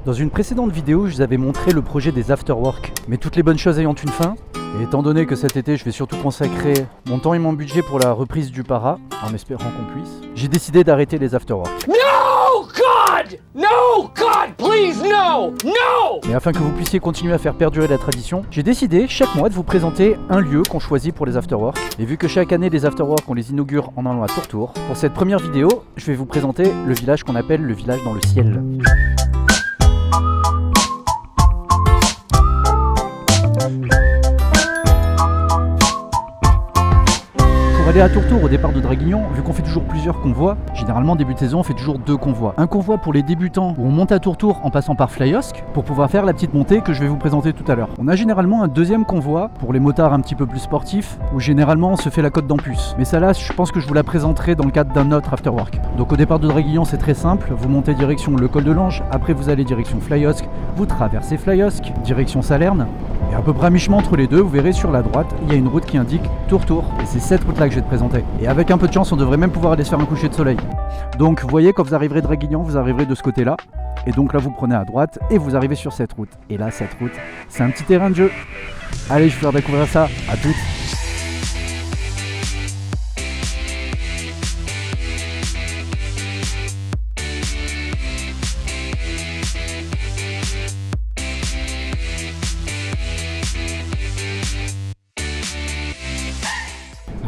Dans une précédente vidéo, je vous avais montré le projet des afterwork, mais toutes les bonnes choses ayant une fin, et étant donné que cet été je vais surtout consacrer mon temps et mon budget pour la reprise du para, en espérant qu'on puisse, j'ai décidé d'arrêter les afterwork. No God! No God, please no! No! Mais afin que vous puissiez continuer à faire perdurer la tradition, j'ai décidé chaque mois de vous présenter un lieu qu'on choisit pour les afterwork. Et vu que chaque année les afterwork on les inaugure en allant à tour, pour cette première vidéo, je vais vous présenter le village qu'on appelle le village dans le ciel. Pour aller à Tourtour au départ de Draguignan, vu qu'on fait toujours plusieurs convois, généralement début de saison on fait toujours 2 convois. Un convoi pour les débutants où on monte à Tourtour en passant par Flyosque pour pouvoir faire la petite montée que je vais vous présenter tout à l'heure. On a généralement un deuxième convoi pour les motards un petit peu plus sportifs où généralement on se fait la côte d'Ampus. Mais ça là je pense que je vous la présenterai dans le cadre d'un autre afterwork. Donc au départ de Draguignan c'est très simple, vous montez direction le col de l'Ange, après vous allez direction Flyosque, vous traversez Flyosque, direction Salerne. Et à peu près à mi-chemin entre les deux, vous verrez sur la droite, il y a une route qui indique Tourtour. Et c'est cette route-là que je vais te présenter. Et avec un peu de chance, on devrait même pouvoir aller se faire un coucher de soleil. Donc vous voyez, quand vous arriverez de Draguignan, vous arriverez de ce côté-là. Et donc là, vous prenez à droite et vous arrivez sur cette route. Et là, cette route, c'est un petit terrain de jeu. Allez, je vais vous faire découvrir ça. À toutes.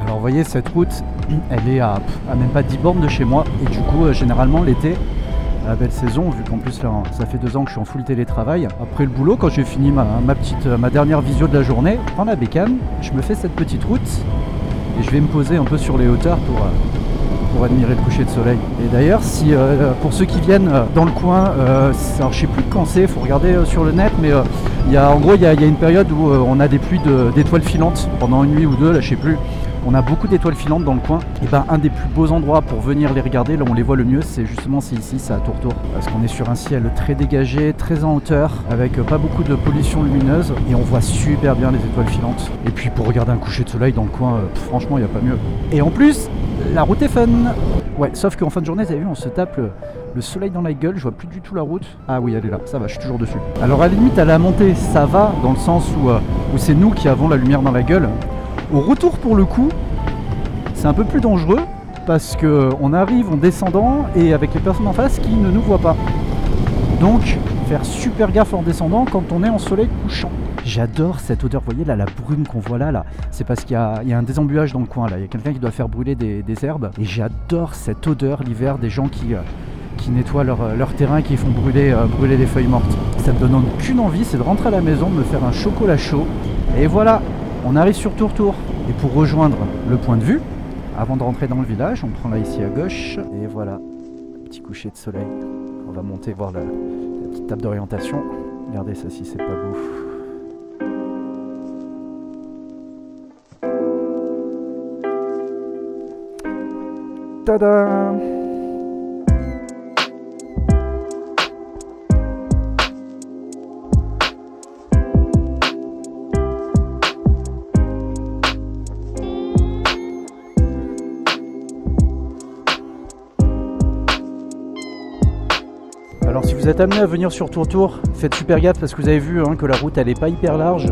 Alors vous voyez cette route, elle est à même pas 10 bornes de chez moi et du coup généralement l'été, à la belle saison, vu qu'en plus là ça fait 2 ans que je suis en full télétravail, après le boulot quand j'ai fini ma dernière visio de la journée, je prends la bécane, je me fais cette petite route et je vais me poser un peu sur les hauteurs pour admirer le coucher de soleil. Et d'ailleurs si pour ceux qui viennent dans le coin, alors je sais plus quand c'est, il faut regarder sur le net, mais en gros il y a une période où on a des pluies d'étoiles filantes pendant une nuit ou deux, là je sais plus. On a beaucoup d'étoiles filantes dans le coin. Et ben un des plus beaux endroits pour venir les regarder, là où on les voit le mieux, c'est justement ici, c'est à Tourtour. Parce qu'on est sur un ciel très dégagé, très en hauteur, avec pas beaucoup de pollution lumineuse. Et on voit super bien les étoiles filantes. Et puis pour regarder un coucher de soleil dans le coin, franchement, il n'y a pas mieux. Et en plus, la route est fun. Ouais, sauf qu'en fin de journée, vous avez vu, on se tape le soleil dans la gueule, je vois plus du tout la route. Ah oui, elle est là, ça va, je suis toujours dessus. Alors à la limite, à la montée, ça va, dans le sens où c'est nous qui avons la lumière dans la gueule. Au retour pour le coup, c'est un peu plus dangereux parce qu'on arrive en descendant et avec les personnes en face qui ne nous voient pas. Donc faire super gaffe en descendant quand on est en soleil couchant. J'adore cette odeur, vous voyez là la brume qu'on voit là, c'est parce qu'il y a un désembuage dans le coin là, il y a quelqu'un qui doit faire brûler des herbes. Et j'adore cette odeur l'hiver des gens qui nettoient leur terrain et qui font brûler des feuilles mortes. Ça me donne aucune envie, c'est de rentrer à la maison, de me faire un chocolat chaud. Et voilà, on arrive sur Tourtour. Et pour rejoindre le point de vue, avant de rentrer dans le village, on prend là ici à gauche. Et voilà, petit coucher de soleil. On va monter voir la petite table d'orientation. Regardez ça si c'est pas beau. Tada! Alors si vous êtes amené à venir sur Tourtour, faites super gaffe parce que vous avez vu que la route elle est pas hyper large.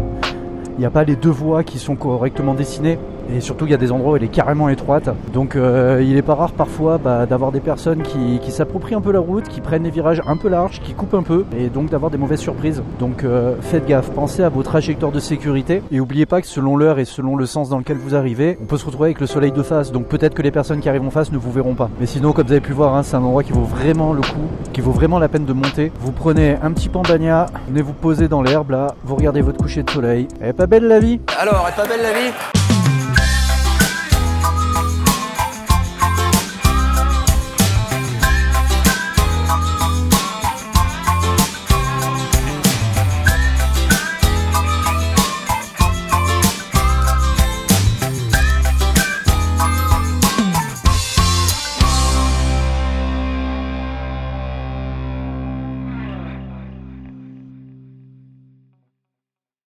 Il n'y a pas les 2 voies qui sont correctement dessinées. Et surtout il y a des endroits où elle est carrément étroite. Donc il n'est pas rare parfois d'avoir des personnes qui s'approprient un peu la route, qui prennent des virages un peu larges, qui coupent un peu. Et donc d'avoir des mauvaises surprises. Donc faites gaffe, pensez à vos trajectoires de sécurité. Et n'oubliez pas que selon l'heure et selon le sens dans lequel vous arrivez, on peut se retrouver avec le soleil de face. Donc peut-être que les personnes qui arrivent en face ne vous verront pas. Mais sinon comme vous avez pu voir, c'est un endroit qui vaut vraiment le coup, qui vaut vraiment la peine de monter. Vous prenez un petit pandania, venez vous poser dans l'herbe là, vous regardez votre coucher de soleil. Elle est pas belle la vie? Alors, est pas belle la vie?